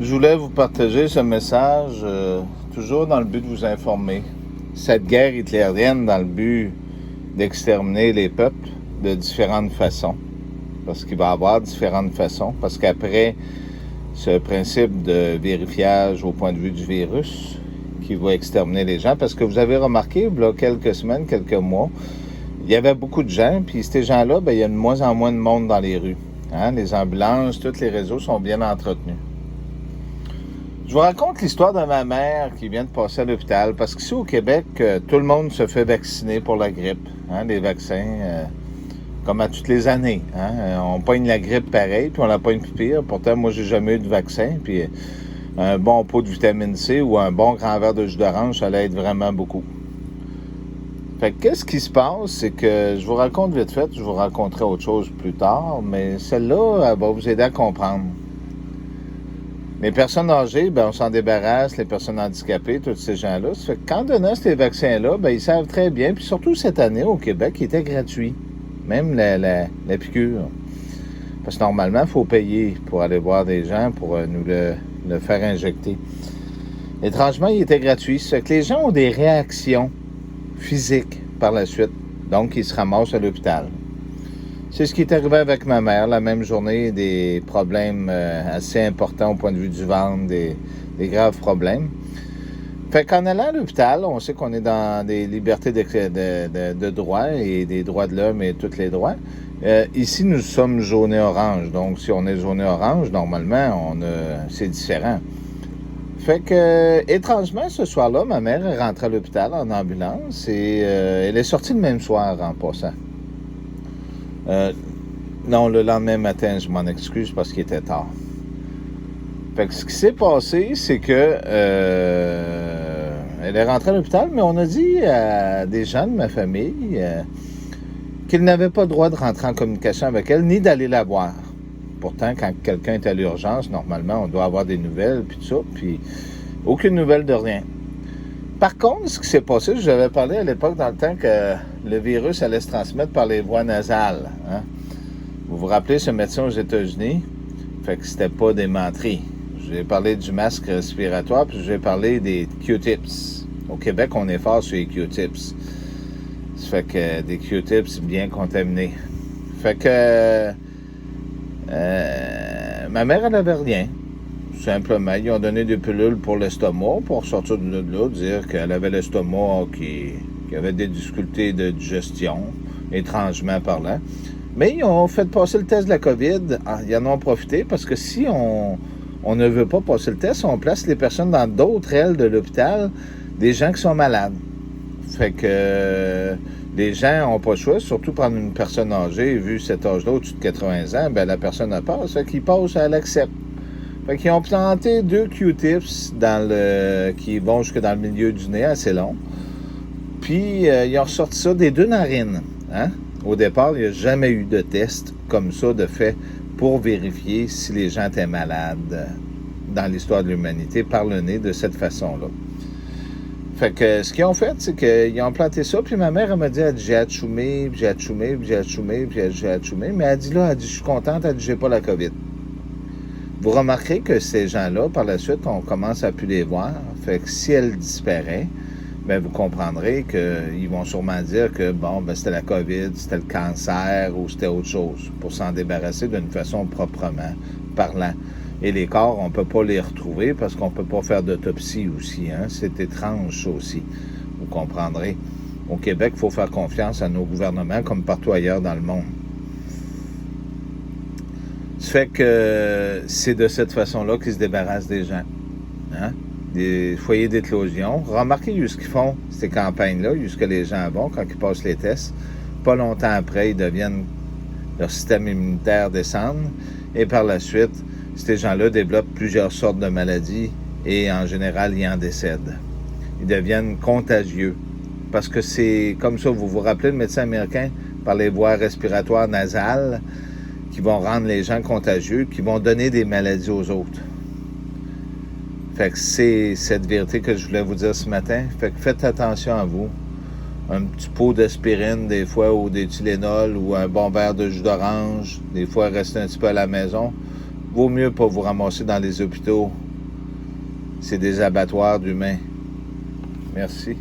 Je voulais vous partager ce message, toujours dans le but de vous informer. Cette guerre hitlérienne dans le but d'exterminer les peuples de différentes façons. Parce qu'il va y avoir différentes façons. Parce qu'après ce principe de vérifiage au point de vue du virus qui va exterminer les gens, parce que vous avez remarqué, il y a quelques semaines, quelques mois, il y avait beaucoup de gens, puis ces gens-là, il y a de moins en moins de monde dans les rues. Hein? Les ambulances, tous les réseaux sont bien entretenus. Je vous raconte l'histoire de ma mère qui vient de passer à l'hôpital, parce qu'ici au Québec, tout le monde se fait vacciner pour la grippe. Hein, les vaccins, comme à toutes les années. Hein, on pogne la grippe pareil, puis on la pogne plus pire. Pourtant, moi, j'ai jamais eu de vaccin, puis un bon pot de vitamine C ou un bon grand verre de jus d'orange, ça l'aide vraiment beaucoup. Fait que qu'est-ce qui se passe, c'est que je vous raconte vite fait, je vous raconterai autre chose plus tard, mais celle-là, elle va vous aider à comprendre. Les personnes âgées, on s'en débarrasse, les personnes handicapées, tous ces gens-là. Ça fait que quand donnant ces vaccins-là, ils savent très bien, puis surtout cette année au Québec, il était gratuit. Même la piqûre. Parce que normalement, il faut payer pour aller voir des gens pour nous le faire injecter. Étrangement, il était gratuit. Ça fait que les gens ont des réactions physiques par la suite. Donc, ils se ramassent à l'hôpital. C'est ce qui est arrivé avec ma mère, la même journée, des problèmes assez importants au point de vue du ventre, des graves problèmes. Fait qu'en allant à l'hôpital, on sait qu'on est dans des libertés de droit et des droits de l'homme et tous les droits. Ici, nous sommes jaune et orange. Donc, si on est jaune et orange, normalement, c'est différent. Fait que, étrangement, ce soir-là, ma mère est rentrée à l'hôpital en ambulance et elle est sortie le même soir en passant. Non, le lendemain matin, je m'en excuse parce qu'il était tard. Fait que ce qui s'est passé, c'est que elle est rentrée à l'hôpital, mais on a dit à des gens de ma famille qu'ils n'avaient pas le droit de rentrer en communication avec elle, ni d'aller la voir. Pourtant, quand quelqu'un est à l'urgence, normalement, on doit avoir des nouvelles, puis tout ça, puis aucune nouvelle de rien. Par contre, ce qui s'est passé, je vous avais parlé à l'époque dans le temps que le virus allait se transmettre par les voies nasales. Hein? Vous vous rappelez ce médecin aux États-Unis? Fait que c'était pas des menteries. J'ai parlé du masque respiratoire, puis j'ai parlé des Q-tips. Au Québec, on est fort sur les Q-tips. Ça fait que des Q-tips bien contaminés. Fait que ma mère, elle avait rien. Simplement, ils ont donné des pilules pour l'estomac, pour sortir de là, dire qu'elle avait l'estomac qui avait des difficultés de digestion, étrangement parlant. Mais ils ont fait passer le test de la COVID. Ils en ont profité parce que si on ne veut pas passer le test, on place les personnes dans d'autres ailes de l'hôpital, des gens qui sont malades. Fait que les gens n'ont pas le choix, surtout prendre une personne âgée, vu cet âge-là, au-dessus de 80 ans, la personne a peur, ça qu'ils passent, elle accepte. Fait qu'ils ont planté 2 Q-tips qui vont jusque dans le milieu du nez, assez long. Puis, ils ont ressorti ça des 2 narines. Hein? Au départ, il n'y a jamais eu de test comme ça de fait pour vérifier si les gens étaient malades dans l'histoire de l'humanité par le nez de cette façon-là. Fait que ce qu'ils ont fait, c'est qu'ils ont planté ça, puis ma mère, elle m'a dit, j'ai atchoumé, puis j'ai atchoumé, puis j'ai atchoumé, puis j'ai atchoumé. Mais elle dit, je suis contente, elle dit, j'ai pas la COVID. Vous remarquerez que ces gens-là, par la suite, on commence à plus les voir. Fait que si elle disparaît, vous comprendrez qu'ils vont sûrement dire que, c'était la COVID, c'était le cancer ou c'était autre chose, pour s'en débarrasser d'une façon proprement parlant. Et les corps, on ne peut pas les retrouver parce qu'on ne peut pas faire d'autopsie aussi. Hein? C'est étrange, ça aussi. Vous comprendrez. Au Québec, il faut faire confiance à nos gouvernements comme partout ailleurs dans le monde. Ça fait que c'est de cette façon-là qu'ils se débarrassent des gens. Hein? Des foyers d'éclosion. Remarquez ce qu'ils font, ces campagnes-là, jusqu'à les gens vont quand ils passent les tests. Pas longtemps après, leur système immunitaire descend. Et par la suite, ces gens-là développent plusieurs sortes de maladies et en général, ils en décèdent. Ils deviennent contagieux. Parce que c'est comme ça, vous vous rappelez, le médecin américain, par les voies respiratoires nasales, qui vont rendre les gens contagieux, qui vont donner des maladies aux autres. Fait que c'est cette vérité que je voulais vous dire ce matin. Fait que faites attention à vous. Un petit pot d'aspirine, des fois, ou des Tylenol, ou un bon verre de jus d'orange. Des fois, rester un petit peu à la maison. Vaut mieux pas vous ramasser dans les hôpitaux c'est des abattoirs d'humains. Merci.